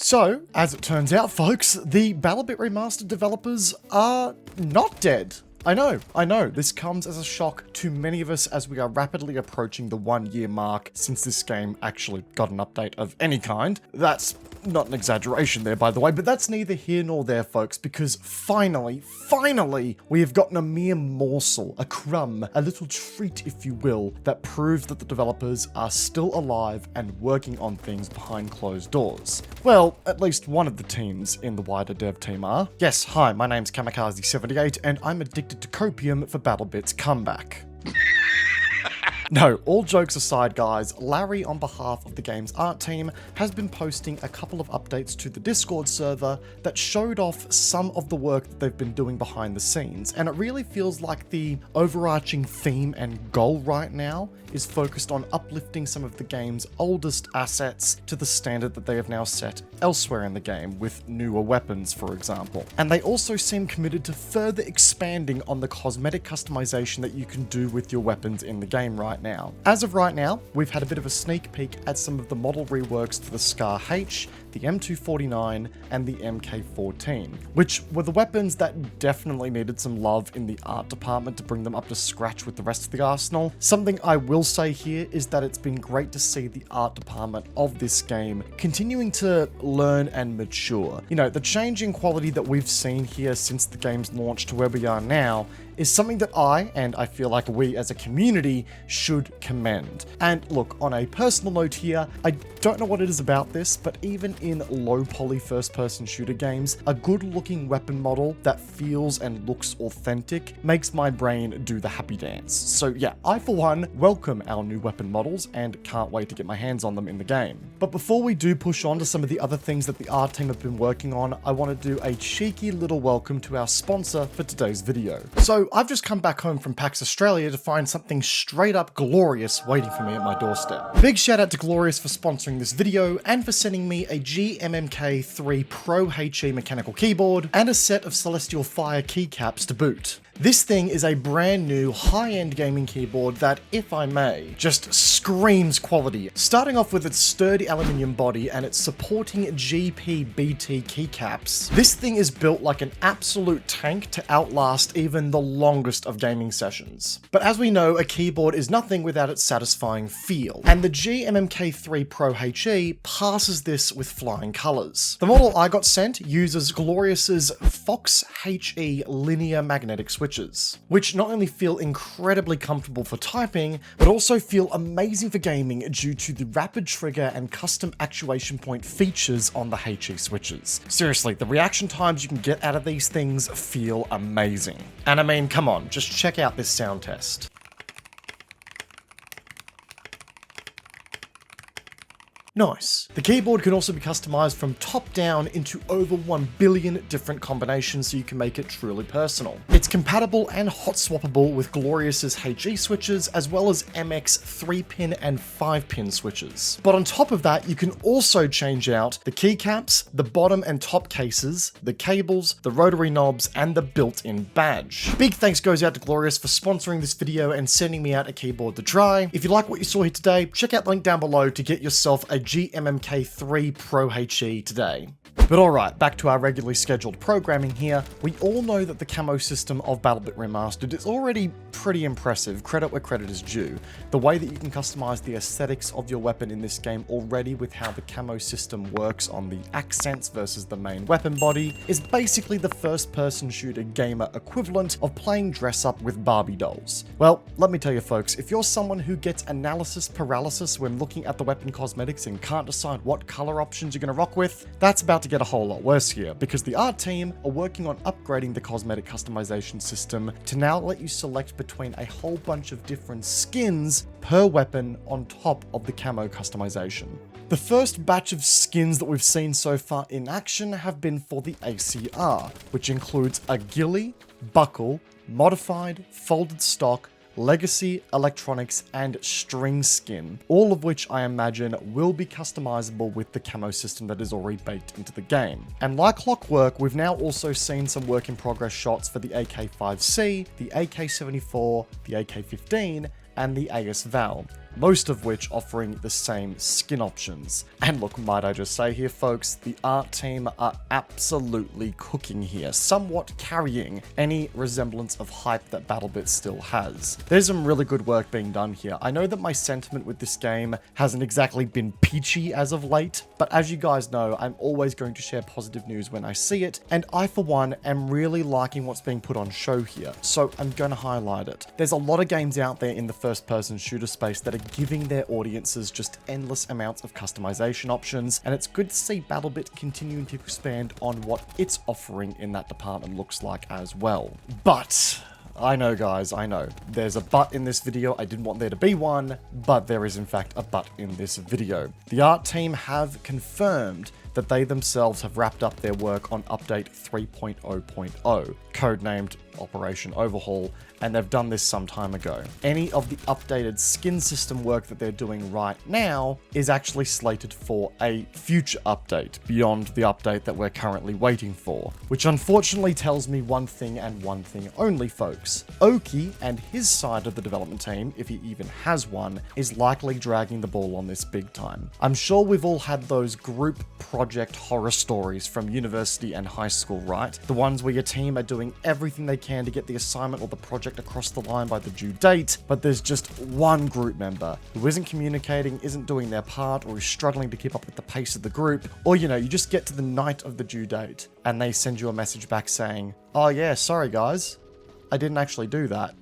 So, as it turns out, folks, the BattleBit Remastered developers are not dead. I know, this comes as a shock to many of us as we are rapidly approaching the 1 year mark since this game actually got an update of any kind. That's not an exaggeration there, by the way, but that's neither here nor there, folks, because finally, we have gotten a mere morsel, a crumb, a little treat, if you will, that proves that the developers are still alive and working on things behind closed doors. Well, at least one of the teams in the wider dev team are. Yes, hi, my name's Kamikaze78, and I'm addicted to copium for BattleBit's comeback. No, all jokes aside, guys, Larry, on behalf of the game's art team, has been posting a couple of updates to the Discord server that showed off some of the work that they've been doing behind the scenes, and it really feels like the overarching theme and goal right now is focused on uplifting some of the game's oldest assets to the standard that they have now set elsewhere in the game, with newer weapons, for example. And they also seem committed to further expanding on the cosmetic customization that you can do with your weapons in the game right now. As of right now, we've had a bit of a sneak peek at some of the model reworks to the Scar H, the M249, and the MK14, which were the weapons that definitely needed some love in the art department to bring them up to scratch with the rest of the arsenal. Something I will say here is that it's been great to see the art department of this game continuing to learn and mature. You know, the change in quality that we've seen here since the game's launch to where we are now is something that I feel like we as a community should commend. And look, on a personal note here, I don't know what it is about this, but even in low poly first person shooter games, a good looking weapon model that feels and looks authentic makes my brain do the happy dance. So yeah, I for one welcome our new weapon models and can't wait to get my hands on them in the game. But before we do push on to some of the other things that the art team have been working on, I want to do a cheeky little welcome to our sponsor for today's video. So I've just come back home from PAX Australia to find something straight up glorious waiting for me at my doorstep. Big shout out to Glorious for sponsoring this video and for sending me a GMMK3 Pro HE mechanical keyboard and a set of Celestial Fire keycaps to boot. This thing is a brand new high-end gaming keyboard that, if I may, just screams quality. Starting off with its sturdy aluminium body and its supporting GP-BT keycaps, this thing is built like an absolute tank to outlast even the longest of gaming sessions. But as we know, a keyboard is nothing without its satisfying feel, and the GMMK3 Pro HE passes this with flying colours. The model I got sent uses Glorious's Fox HE linear magnetic switches, which not only feel incredibly comfortable for typing, but also feel amazing for gaming due to the rapid trigger and custom actuation point features on the HE switches. Seriously, the reaction times you can get out of these things feel amazing. And I mean, come on, just check out this sound test. Nice. The keyboard can also be customized from top down into over 1 billion different combinations so you can make it truly personal. It's compatible and hot swappable with Glorious's HE switches as well as MX 3-pin and 5-pin switches. But on top of that, you can also change out the keycaps, the bottom and top cases, the cables, the rotary knobs, and the built-in badge. Big thanks goes out to Glorious for sponsoring this video and sending me out a keyboard to try. If you like what you saw here today, check out the link down below to get yourself a GMMK3 Pro HE today. But alright, back to our regularly scheduled programming here. We all know that the camo system of BattleBit Remastered is already pretty impressive, credit where credit is due. The way that you can customize the aesthetics of your weapon in this game already with how the camo system works on the accents versus the main weapon body is basically the first-person shooter gamer equivalent of playing dress-up with Barbie dolls. Well, let me tell you folks, if you're someone who gets analysis paralysis when looking at the weapon cosmetics and can't decide what color options you're going to rock with, that's about to get a whole lot worse here, because the art team are working on upgrading the cosmetic customization system to now let you select between a whole bunch of different skins per weapon on top of the camo customization. The first batch of skins that we've seen so far in action have been for the ACR, which includes a ghillie, buckle, modified, folded stock, legacy, electronics, and string skin, all of which I imagine will be customizable with the camo system that is already baked into the game. And like clockwork, we've now also seen some work in progress shots for the AK-5C, the AK-74, the AK-15, and the AS VIII. most of which offering the same skin options. And look, might I just say here, folks, the art team are absolutely cooking here, somewhat carrying any resemblance of hype that BattleBit still has. There's some really good work being done here. I know that my sentiment with this game hasn't exactly been peachy as of late, but as you guys know, I'm always going to share positive news when I see it, and I, for one, am really liking what's being put on show here, so I'm going to highlight it. There's a lot of games out there in the first-person shooter space that are giving their audiences just endless amounts of customization options, and it's good to see BattleBit continuing to expand on what its offering in that department looks like as well. But I know, guys, I know. There's a but in this video. I didn't want there to be one, but there is in fact a but in this video. The art team have confirmed that they themselves have wrapped up their work on update 3.0.0, codenamed Operation Overhaul, and they've done this some time ago. Any of the updated skin system work that they're doing right now is actually slated for a future update beyond the update that we're currently waiting for, which unfortunately tells me one thing and one thing only, folks. Oki and his side of the development team, if he even has one, is likely dragging the ball on this big time. I'm sure we've all had those group project horror stories from university and high school, right? The ones where your team are doing everything they can to get the assignment or the project across the line by the due date, but there's just one group member who isn't communicating, isn't doing their part, or is struggling to keep up with the pace of the group, or you just get to the night of the due date and they send you a message back saying, "Oh yeah, sorry guys, I didn't actually do that."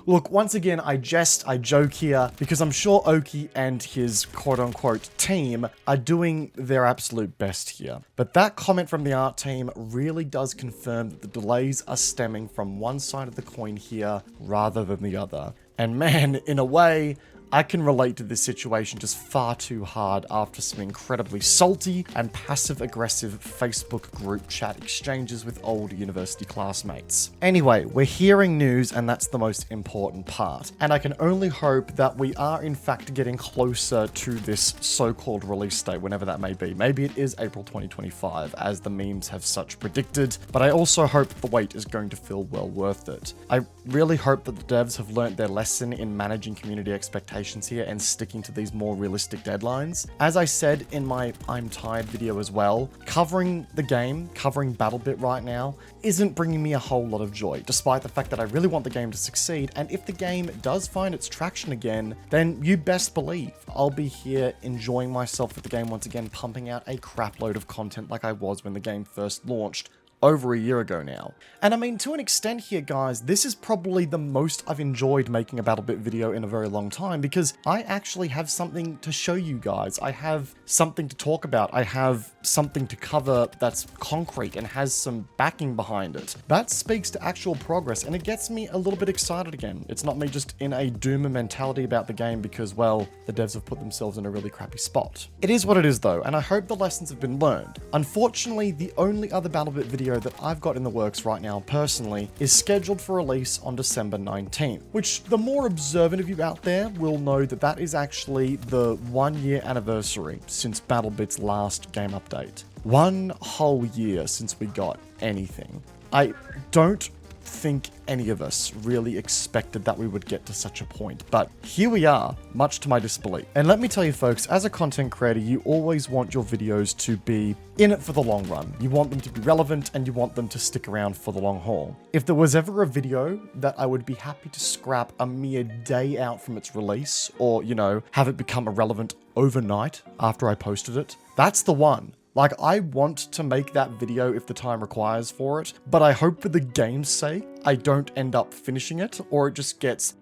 Look, once again, I joke here, because I'm sure Oki and his quote-unquote team are doing their absolute best here. But that comment from the art team really does confirm that the delays are stemming from one side of the coin here rather than the other. And man, in a way, I can relate to this situation just far too hard after some incredibly salty and passive-aggressive Facebook group chat exchanges with old university classmates. Anyway, we're hearing news, and that's the most important part. And I can only hope that we are in fact getting closer to this so-called release date, whenever that may be. Maybe it is April 2025, as the memes have such predicted, but I also hope the wait is going to feel well worth it. I really hope that the devs have learnt their lesson in managing community expectations here and sticking to these more realistic deadlines. As I said in my I'm Tired video as well, covering the game, covering BattleBit right now, isn't bringing me a whole lot of joy, despite the fact that I really want the game to succeed, and if the game does find its traction again, then you best believe I'll be here enjoying myself with the game once again, pumping out a crap load of content like I was when the game first launched over a year ago now. And I mean, to an extent here, guys, this is probably the most I've enjoyed making a BattleBit video in a very long time, because I actually have something to show you guys. I have something to talk about. I have something to cover that's concrete and has some backing behind it. That speaks to actual progress, and it gets me a little bit excited again. It's not me just in a doomer mentality about the game because, well, the devs have put themselves in a really crappy spot. It is what it is though, and I hope the lessons have been learned. Unfortunately, the only other BattleBit video that I've got in the works right now personally is scheduled for release on December 19th, which the more observant of you out there will know that that is actually the 1-year anniversary since BattleBit's last game update. 1 whole year since we got anything. I don't think any of us really expected that we would get to such a point, but here we are, much to my disbelief. And let me tell you folks, as a content creator, you always want your videos to be in it for the long run. You want them to be relevant and you want them to stick around for the long haul. If there was ever a video that I would be happy to scrap a mere day out from its release, or, have it become irrelevant overnight after I posted it, that's the one. Like, I want to make that video if the time requires for it, but I hope for the game's sake, I don't end up finishing it, or it just gets,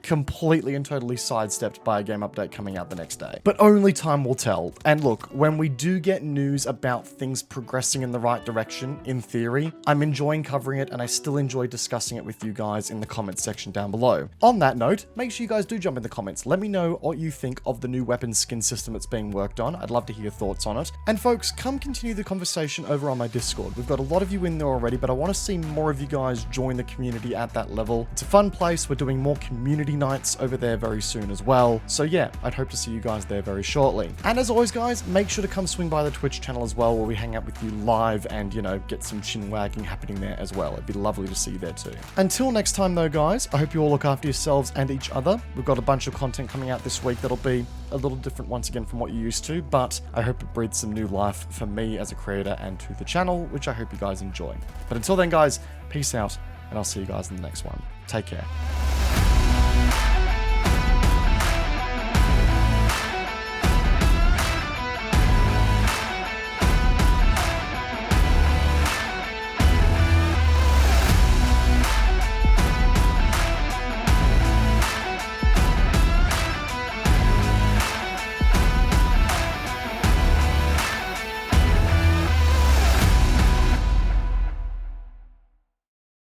completely and totally sidestepped by a game update coming out the next day. But only time will tell. And look, when we do get news about things progressing in the right direction, in theory, I'm enjoying covering it, and I still enjoy discussing it with you guys in the comments section down below. On that note, make sure you guys do jump in the comments. Let me know what you think of the new weapon skin system that's being worked on. I'd love to hear your thoughts on it. And folks, come continue the conversation over on my Discord. We've got a lot of you in there already, but I want to see more of you guys join the the community at that level. It's a fun place. We're doing more community nights over there very soon as well. So yeah, I'd hope to see you guys there very shortly. And as always, guys, make sure to come swing by the Twitch channel as well, where we hang out with you live and, you know, get some chin wagging happening there as well. It'd be lovely to see you there too. Until next time though, guys, I hope you all look after yourselves and each other. We've got a bunch of content coming out this week that'll be a little different once again from what you're used to, but I hope it breathes some new life for me as a creator and to the channel, which I hope you guys enjoy. But until then, guys, peace out, and I'll see you guys in the next one. Take care.